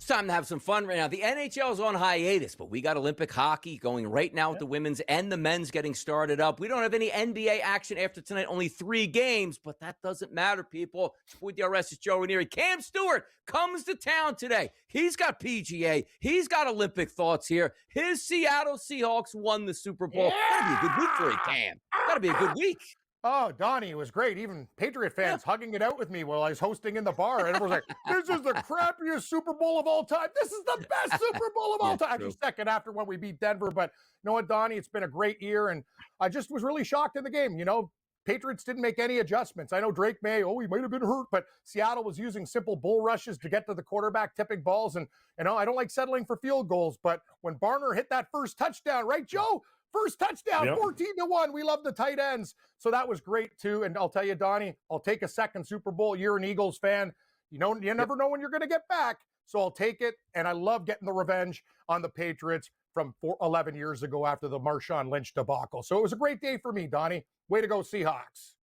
It's time to have some fun right now. The NHL is on hiatus, but we got Olympic hockey going right now with the women's and the men's getting started up. We don't have any NBA action after tonight, only 3 games, but that doesn't matter, people. With DRS, it's Joe Ranieri. Cam Stewart comes to town today. He's got PGA. He's got Olympic thoughts here. His Seattle Seahawks won the Super Bowl. Gotta be a good week for you, Cam. Gotta be a good week. Oh, Donnie, it was great. Even Patriot fans hugging it out with me while I was hosting in the bar. And everyone's like, this is the crappiest Super Bowl of all time. This is the best Super Bowl of all time. Actually, second after when we beat Denver. But you know what, Donnie? It's been a great year. And I just was really shocked in the game. You know, Patriots didn't make any adjustments. I know Drake May, he might have been hurt. But Seattle was using simple bull rushes to get to the quarterback, tipping balls. And, you know, I don't like settling for field goals. But when Barner hit that first touchdown, right, Joe? First touchdown, 14-1. We love the tight ends. So that was great, too. And I'll tell you, Donnie, I'll take a second Super Bowl. You're an Eagles fan. You never know when you're going to get back. So I'll take it. And I love getting the revenge on the Patriots from 11 years ago after the Marshawn Lynch debacle. So it was a great day for me, Donnie. Way to go, Seahawks.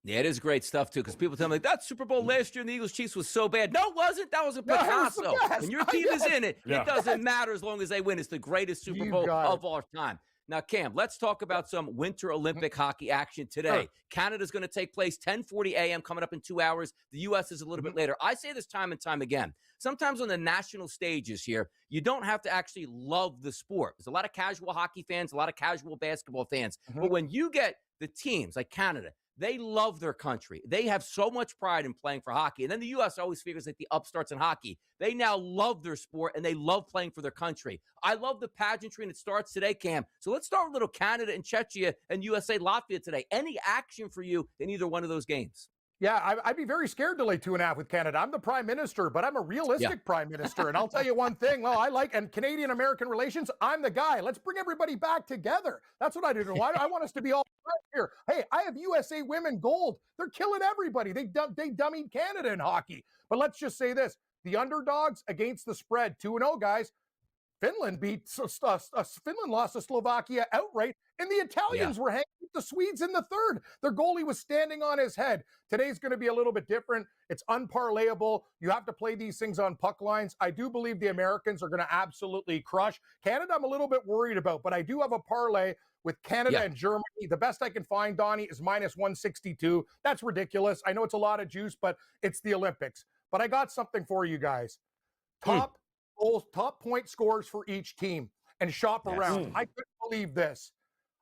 Yeah, it is great stuff, too, because people tell me, like, that Super Bowl last year in the Eagles-Chiefs was so bad. No, it wasn't. That was a Picasso. And your team is in it. It doesn't matter as long as they win. It's the greatest Super Bowl of all time. Now, Cam, let's talk about some Winter Olympic hockey action today. Canada's going to take place 10:40 a.m. coming up in 2 hours. The U.S. is a little bit later. I say this time and time again. Sometimes on the national stages here, you don't have to actually love the sport. There's a lot of casual hockey fans, a lot of casual basketball fans. But when you get the teams like Canada, they love their country. They have so much pride in playing for hockey. And then the U.S. always figures like the upstarts in hockey. They now love their sport, and they love playing for their country. I love the pageantry, and it starts today, Cam. So let's start with little Canada and Czechia and USA Latvia today. Any action for you in either one of those games? Yeah, I'd be very scared to lay 2.5 with Canada. I'm the prime minister, but I'm a realistic prime minister. And I'll tell you one thing. Well, and Canadian-American relations, I'm the guy. Let's bring everybody back together. That's what I do. I want us to be all right here. Hey, I have USA women gold. They're killing everybody. They dummied Canada in hockey. But let's just say this. The underdogs against the spread, 2-0, guys. Finland lost to Slovakia outright, and the Italians were hanging with the Swedes in the third. Their goalie was standing on his head. Today's going to be a little bit different. It's unparlayable. You have to play these things on puck lines. I do believe the Americans are going to absolutely crush. Canada, I'm a little bit worried about, but I do have a parlay with Canada and Germany. The best I can find, Donnie, is -162. That's ridiculous. I know it's a lot of juice, but it's the Olympics. But I got something for you guys. Top goals, top point scores for each team, and shop around. I couldn't believe this.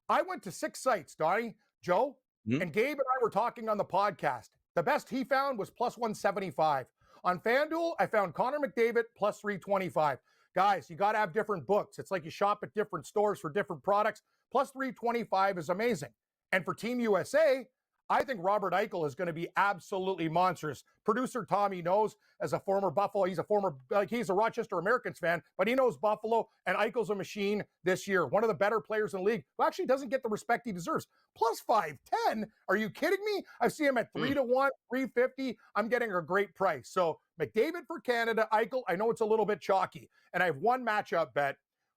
I went to 6 sites, Donnie, Joe, and Gabe and I were talking on the podcast. The best he found was +175. On FanDuel, I found Connor McDavid +325. Guys, you got to have different books. It's like you shop at different stores for different products. +325 is amazing. And for Team USA, I think Robert Eichel is going to be absolutely monstrous. Producer Tommy knows, as a former Buffalo, he's a Rochester Americans fan, but he knows Buffalo, and Eichel's a machine this year. One of the better players in the league who actually doesn't get the respect he deserves. +510? Are you kidding me? I see him at 3-1, 350. I'm getting a great price. So McDavid for Canada, Eichel, I know it's a little bit chalky. And I have one matchup bet.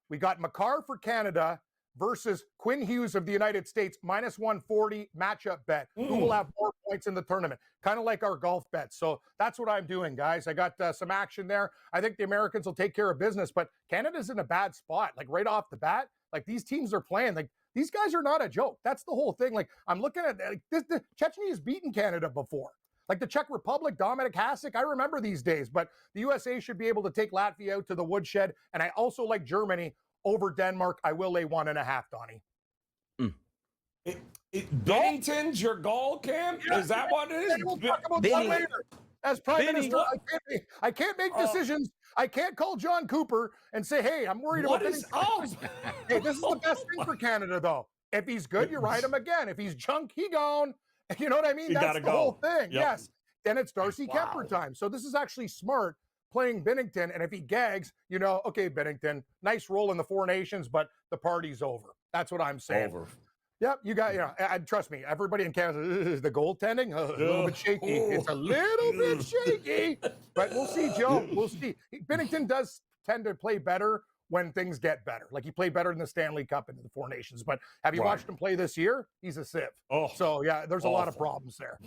We got Makar for Canada versus Quinn Hughes of the United States, -140 matchup bet. Who will have more points in the tournament? Kind of like our golf bets. So that's what I'm doing, guys. I got some action there. I think the Americans will take care of business, but Canada's in a bad spot. Like right off the bat, like these teams are playing. Like these guys are not a joke. That's the whole thing. Like I'm looking at the Chechnya has beaten Canada before. Like the Czech Republic, Dominik Hasek, I remember these days, but the USA should be able to take Latvia out to the woodshed. And I also like Germany over Denmark. I will lay 1.5, Donnie. Bennington's your goal, Cam? Is that what it is? We'll talk about that later. As Prime Minister, I can't make decisions. I can't call John Cooper and say, hey, I'm worried about Bennington. Hey, this is the best thing for Canada, though. If he's good, you ride him again. If he's junk, he gone. You know what I mean? That's the whole thing. Yes. Then it's Darcy Kemper time. So this is actually smart, playing Bennington, and if he gags, okay, Bennington, nice role in the Four Nations, but the party's over. That's what I'm saying. Yep, you got, trust me, everybody in Canada, the goaltending, a little bit shaky. It's a little bit shaky, but we'll see, Joe. We'll see. Bennington does tend to play better when things get better. Like he played better in the Stanley Cup and the Four Nations, but have you watched him play this year? He's a sieve. So, yeah, there's a lot of problems there.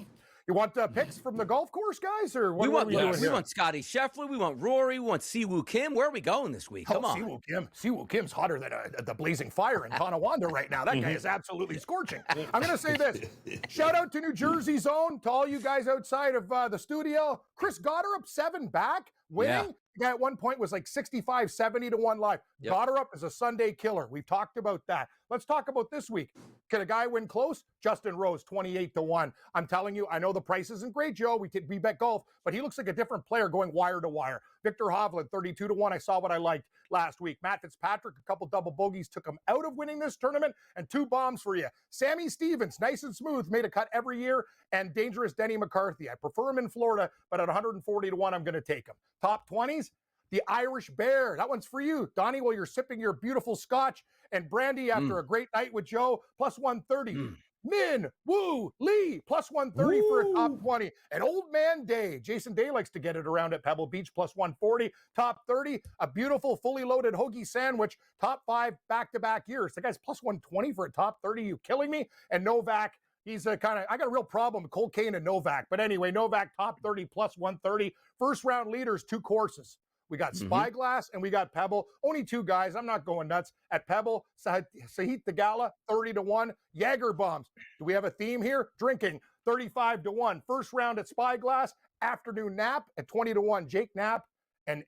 You want picks from the golf course, guys, or what? We want Scotty Scheffler. We want Rory. We want Siwoo Kim. Where are we going this week? Come on. Siwoo Kim's hotter than the blazing fire in Tonawanda right now. That guy is absolutely scorching. I'm going to say this. Shout out to New Jersey's own, to all you guys outside of the studio. Chris Goddard 7 back, winning. Yeah. The guy at one point was like 65-70 to 1 live. Yep. Goddard is a Sunday killer. We've talked about that. Let's talk about this week. Can a guy win close? Justin Rose, 28 to 1. I'm telling you, I know the price isn't great, Joe. We bet golf, but he looks like a different player going wire to wire. Victor Hovland, 32 to 1. I saw what I liked last week. Matt Fitzpatrick, a couple double bogeys, took him out of winning this tournament, and 2 bombs for you. Sammy Stevens, nice and smooth, made a cut every year, and dangerous Denny McCarthy. I prefer him in Florida, but at 140 to 1, I'm going to take him. Top 20s, the Irish Bear. That one's for you, Donnie, while you're sipping your beautiful scotch and brandy after a great night with Joe, plus 130. Min Woo Lee, plus 130 for a top 20. And Old Man Day, Jason Day likes to get it around at Pebble Beach, plus 140. Top 30, a beautiful fully loaded hoagie sandwich, top 5 back-to-back years. The guy's plus 120 for a top 30. You killing me? And Novak, he's I got a real problem with Cole Kane and Novak. But anyway, Novak, top 30, plus 130. First round leaders, 2 courses. We got Spyglass and we got Pebble. Only 2 guys. I'm not going nuts. At Pebble, Sahit Theegala, 30 to 1. Jaeger bombs. Do we have a theme here? Drinking, 35 to 1. First round at Spyglass. Afternoon nap at 20 to 1. Jake Knapp and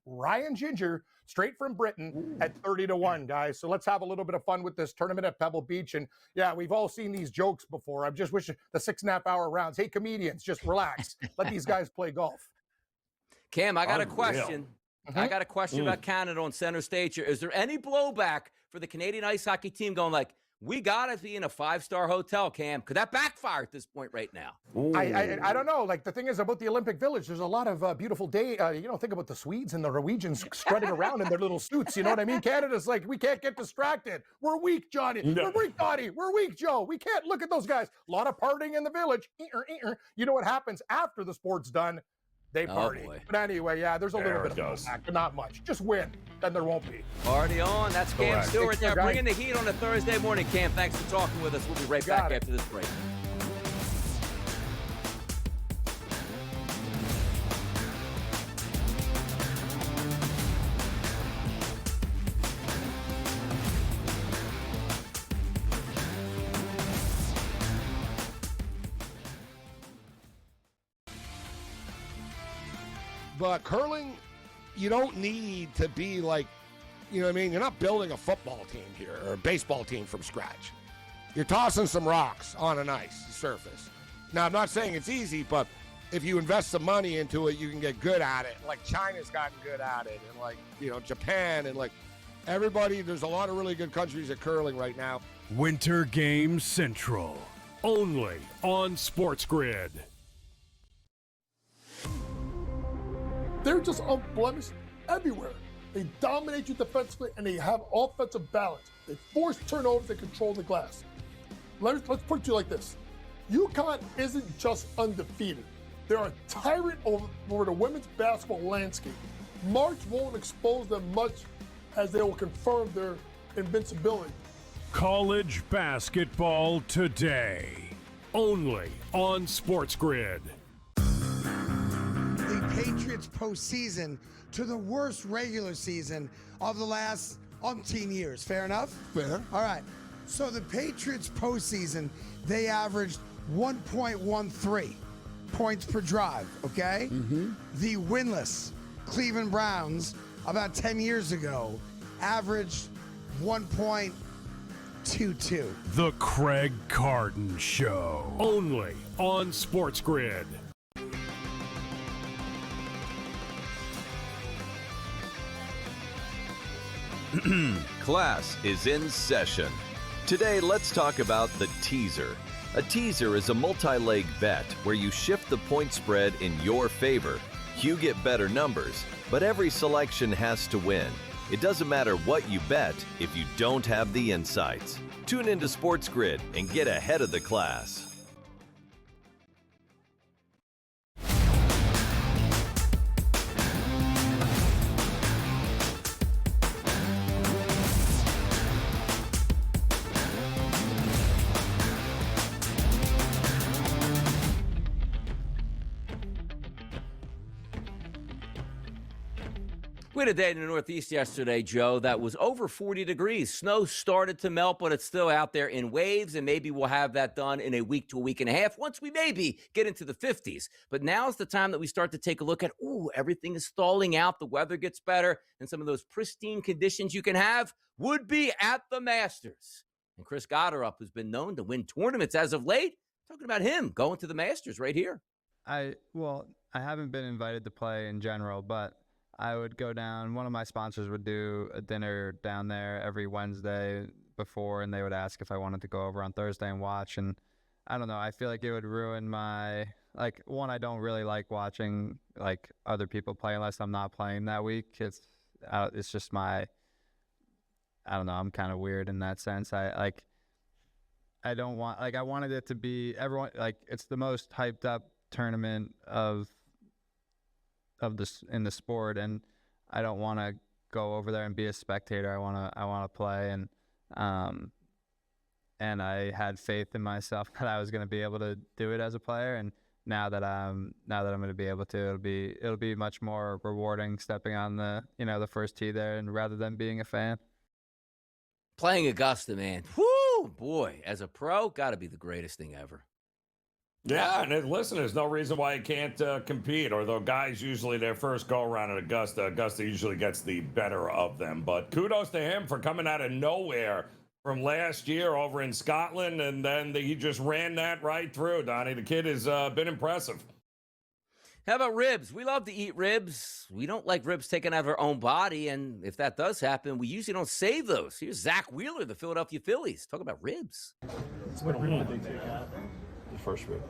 Ryan Ginger, straight from Britain, at 30 to 1, guys. So let's have a little bit of fun with this tournament at Pebble Beach. And yeah, we've all seen these jokes before. I just wish the 6.5 hour rounds. Hey, comedians, just relax. Let these guys play golf. Cam, I got a question. I got a question about Canada on center stage here. Is there any blowback for the Canadian ice hockey team going like, we got to be in a 5-star hotel, Cam? Could that backfire at this point right now? I don't know. Like, the thing is about the Olympic Village, there's a lot of beautiful day. Think about the Swedes and the Norwegians strutting around in their little suits. You know what I mean? Canada's like, we can't get distracted. We're weak, Johnny. No. We're weak, Donnie. We're weak, Joe. We can't look at those guys. A lot of partying in the village. You know what happens after the sport's done? They party. But anyway, yeah, there's a little bit of blowback, but not much. Just win, then there won't be. Party on. That's Cam Stewart there, bringing the heat on a Thursday morning. Cam, thanks for talking with us. We'll be right back after this break. But curling, you don't need to be like, you know what I mean? You're not building a football team here or a baseball team from scratch. You're tossing some rocks on a nice surface. Now, I'm not saying it's easy, but if you invest some money into it, you can get good at it. Like China's gotten good at it, and like, Japan, and like everybody, there's a lot of really good countries at curling right now. Winter Games Central, only on SportsGrid. They're just unblemished everywhere. They dominate you defensively, and they have offensive balance. They force turnovers and control the glass. Let's put it to you like this. UConn isn't just undefeated. They're a tyrant over the women's basketball landscape. March won't expose them much as they will confirm their invincibility. College basketball today, only on SportsGrid. The Patriots postseason to the worst regular season of the last umpteen years. Fair enough? Fair. All right. So the Patriots postseason, they averaged 1.13 points per drive, okay? The winless Cleveland Browns about 10 years ago averaged 1.22. The Craig Carton Show, only on SportsGrid. Class is in session. Today, let's talk about the teaser. A teaser is a multi-leg bet where you shift the point spread in your favor. You get better numbers, but every selection has to win. It doesn't matter what you bet if you don't have the insights. Tune into SportsGrid and get ahead of the class. We had a day in the Northeast yesterday, Joe, that was over 40 degrees. Snow started to melt, but it's still out there in waves, and maybe we'll have that done in a week to a week and a half once we maybe get into the 50s. But now's the time that we start to take a look at, everything is stalling out, the weather gets better, and some of those pristine conditions you can have would be at the Masters. And Chris Gotterup, who's been known to win tournaments as of late, talking about him going to the Masters right here. I haven't been invited to play in general, but I would go down. One of my sponsors would do a dinner down there every Wednesday before, and they would ask if I wanted to go over on Thursday and watch. And I don't know, I feel like it would ruin my, one, I don't really like watching other people play unless I'm not playing that week. It's just I don't know, I'm kind of weird in that sense. I don't want, I wanted it to be everyone, it's the most hyped up tournament of this in the sport, and I don't want to go over there and be a spectator. I want to play, and I had faith in myself that I was going to be able to do it as a player, and now that I'm going to be able to, it'll be much more rewarding stepping on the first tee there, and rather than being a fan. Playing Augusta, man, whoo, boy, as a pro, got to be the greatest thing ever. Yeah, and listen, there's no reason why you can't compete. Although guys usually their first go around at Augusta usually gets the better of them. But kudos to him for coming out of nowhere from last year over in Scotland, and then he just ran that right through. Donnie, the kid has been impressive. How about ribs? We love to eat ribs. We don't like ribs taken out of our own body, and if that does happen, we usually don't save those. Here's Zach Wheeler, the Philadelphia Phillies. Talk about ribs. What rib did they take out? The first rib.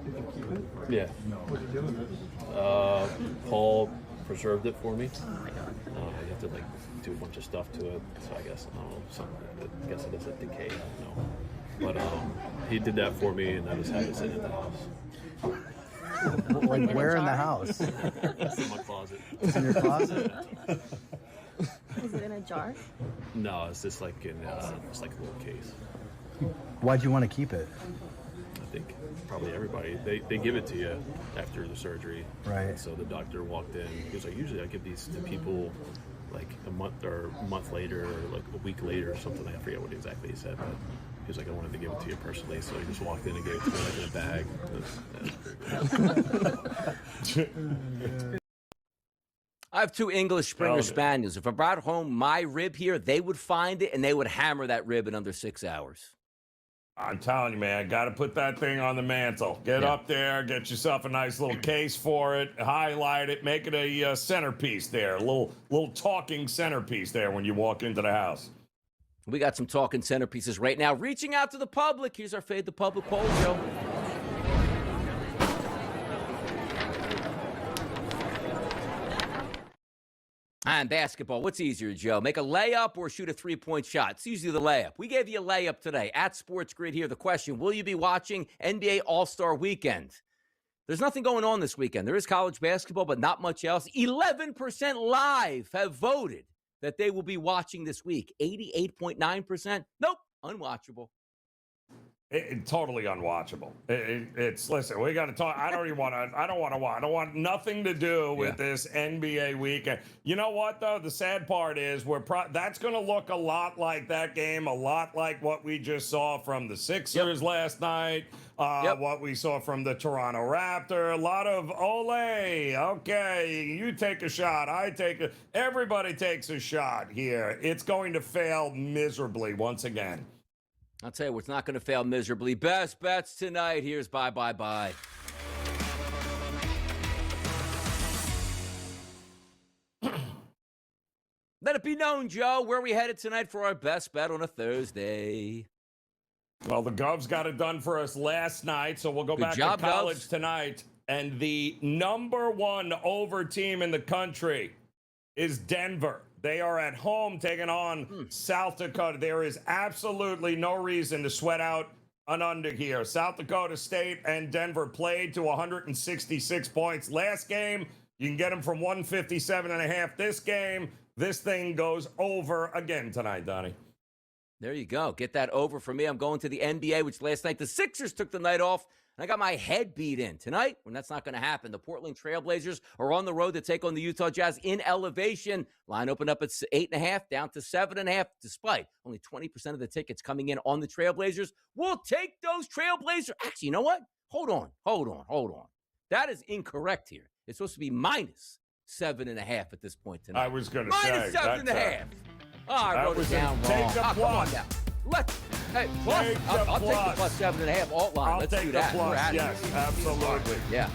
Did you keep it? Yeah. What did you do with it? Paul preserved it for me. Oh my God. You have to do a bunch of stuff to it. So I guess I guess it doesn't decay. I don't know. But he did that for me, and I just have it sitting in the house. Where in the house? It's in my closet. It's in your closet? Is it in a jar? No, it's just in it's like a little case. Why'd you want to keep it? I think probably everybody, they give it to you after the surgery. Right. And so the doctor walked in. He was like, usually I give these to people a month later, or a week later or something. I forget what exactly he said, but he was like, I wanted to give it to you personally. So he just walked in and gave it to me in a bag. That's pretty good. I have 2 English Springer Spaniels. If I brought home my rib here, they would find it and they would hammer that rib in under 6 hours. I'm telling you, man, got to put that thing on the mantle. Get up there, get yourself a nice little case for it, highlight it, make it a centerpiece there, a little talking centerpiece there when you walk into the house. We got some talking centerpieces right now. Reaching out to the public. Here's our Fade the Public poll, Joe. And basketball, what's easier, Joe? Make a layup or shoot a 3-point shot? It's usually the layup. We gave you a layup today at SportsGrid here. The question, will you be watching NBA All-Star Weekend? There's nothing going on this weekend. There is college basketball, but not much else. 11% live have voted that they will be watching this week. 88.9%, nope, unwatchable. Totally unwatchable. Listen, we got to talk. I don't want to watch. I don't want nothing to do with this NBA weekend. You know what, though? The sad part is that's going to look a lot like that game, a lot like what we just saw from the Sixers last night, what we saw from the Toronto Raptors. A lot of Ole. Okay, you take a shot. Everybody takes a shot here. It's going to fail miserably once again. I'll tell you what's not going to fail miserably. Best bets tonight. Here's bye. Let it be known, Joe, where we headed tonight for our best bet on a Thursday. Well, the Govs got it done for us last night, so we'll go back to college tonight. And the number 1 over team in the country is Denver. They are at home taking on South Dakota. There is absolutely no reason to sweat out an under here. South Dakota State and Denver played to 166 points. Last game, you can get them from 157.5. This game, this thing goes over again tonight, Donnie. There you go. Get that over for me. I'm going to the NBA, which last night the Sixers took the night off I got my head beat in tonight, when that's not going to happen. The Portland Trailblazers are on the road to take on the Utah Jazz in elevation. Line opened up at 8.5, down to 7.5, despite only 20% of the tickets coming in on the Trailblazers. We'll take those Trailblazers. Actually, you know what? Hold on. That is incorrect here. It's supposed to be minus 7.5 at this point tonight. I was going to say. Minus 7.5. I wrote it down wrong. Take the Come on plus. now. Plus. I'll take the plus 7.5 alt line. I'll Let's take do the that. plus. We're at Yes, it. absolutely. Yeah.